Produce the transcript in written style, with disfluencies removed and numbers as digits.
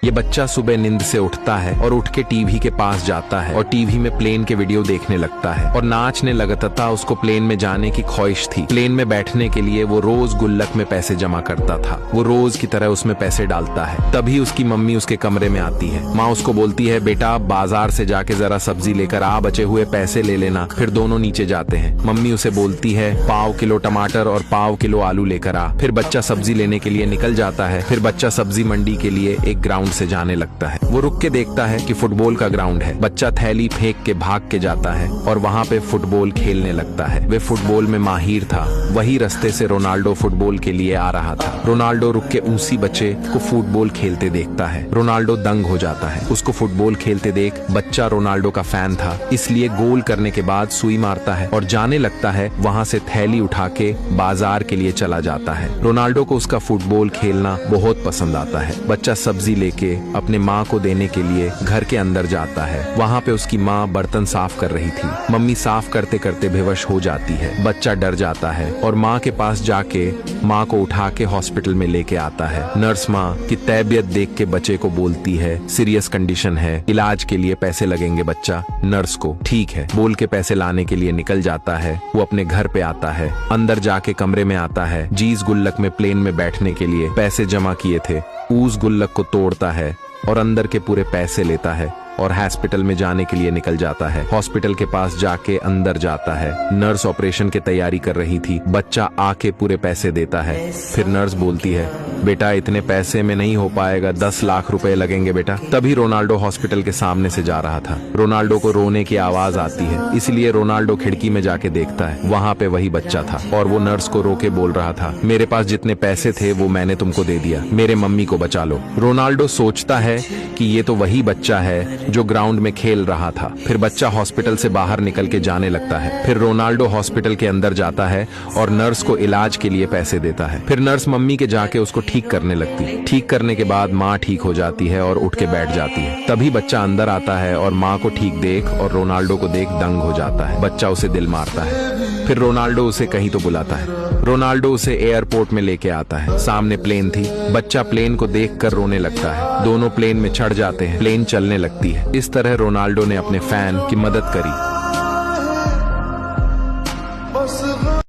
ये बच्चा सुबह नींद से उठता है और उठ के टीवी के पास जाता है और टीवी में प्लेन के वीडियो देखने लगता है और नाचने लगता था। उसको प्लेन में जाने की ख्वाहिश थी। प्लेन में बैठने के लिए वो रोज गुल्लक में पैसे जमा करता था। वो रोज की तरह उसमें पैसे डालता है। तभी उसकी मम्मी उसके कमरे में आती है। माँ उसको बोलती है, बेटा बाजार से जाके जरा सब्जी लेकर आ, बचे हुए पैसे ले लेना। फिर दोनों नीचे जाते हैं। मम्मी उसे बोलती है, पाव किलो टमाटर और पाव किलो आलू लेकर आ। फिर बच्चा सब्जी लेने के लिए निकल जाता है। फिर बच्चा सब्जी मंडी के लिए एक ग्राउंड से जाने लगता है। वो रुक के देखता है कि फुटबॉल का ग्राउंड है। बच्चा थैली फेंक के भाग के जाता है और वहाँ पे फुटबॉल खेलने लगता है। वे फुटबॉल में माहिर था। वही रास्ते से रोनाल्डो फुटबॉल के लिए आ रहा था। रोनाल्डो रुक के उसी बच्चे को फुटबॉल खेलते देखता है। रोनाल्डो दंग हो जाता है। उसको फुटबॉल खेलते देख बच्चा रोनाल्डो का फैन था, इसलिए गोल करने के बाद सुई मारता है और जाने लगता है। वहाँ से थैली उठा के बाजार के लिए चला जाता है। रोनाल्डो को उसका फुटबॉल खेलना बहुत पसंद आता है। बच्चा सब्जी लेके अपने माँ को देने के लिए घर के अंदर जाता है। वहाँ पे उसकी माँ बर्तन साफ कर रही थी। मम्मी साफ करते करते बेहोश हो जाती है। बच्चा डर जाता है और माँ के पास जाके माँ को उठा के हॉस्पिटल में लेके आता है। नर्स माँ की तबीयत देख के बच्चे को बोलती है, सीरियस कंडीशन है, इलाज के लिए पैसे लगेंगे। बच्चा नर्स को ठीक है बोल के पैसे लाने के लिए निकल जाता है। वो अपने घर पे आता है। अंदर जाके कमरे में आता है। जीज गुल्लक में प्लेन में बैठने के लिए पैसे जमा किए थे, उस गुल्लक को तोड़ता है और अंदर के पूरे पैसे लेता है और हॉस्पिटल में जाने के लिए निकल जाता है। हॉस्पिटल के पास जाके अंदर जाता है। नर्स ऑपरेशन की तैयारी कर रही थी। बच्चा आके पूरे पैसे देता है। फिर नर्स बोलती है, बेटा इतने पैसे में नहीं हो पाएगा, 10 लाख रुपए लगेंगे बेटा। तभी रोनाल्डो हॉस्पिटल के सामने से जा रहा था। रोनाल्डो को रोने की आवाज आती है, इसलिए रोनाल्डो खिड़की में जाके देखता है। वहाँ पे वही बच्चा था और वो नर्स को रोके बोल रहा था, मेरे पास जितने पैसे थे वो मैंने तुमको दे दिया, मेरे मम्मी को बचा लो। रोनाल्डो सोचता है कि ये तो वही बच्चा है जो ग्राउंड में खेल रहा था। फिर बच्चा हॉस्पिटल से बाहर निकल के जाने लगता है। फिर रोनाल्डो हॉस्पिटल के अंदर जाता है और नर्स को इलाज के लिए पैसे देता है। फिर नर्स मम्मी के जाके उसको ठीक करने लगती है। ठीक करने के बाद माँ ठीक हो जाती है और उठ के बैठ जाती है। तभी बच्चा अंदर आता है और माँ को ठीक देख और रोनाल्डो को देख दंग हो जाता है। बच्चा उसे दिल मारता है। फिर रोनाल्डो उसे कहीं तो बुलाता है। रोनाल्डो उसे एयरपोर्ट में लेके आता है। सामने प्लेन थी। बच्चा प्लेन को देखकर रोने लगता है। दोनों प्लेन में चढ़ जाते हैं। प्लेन चलने लगती है। इस तरह रोनाल्डो ने अपने फैन की मदद करी।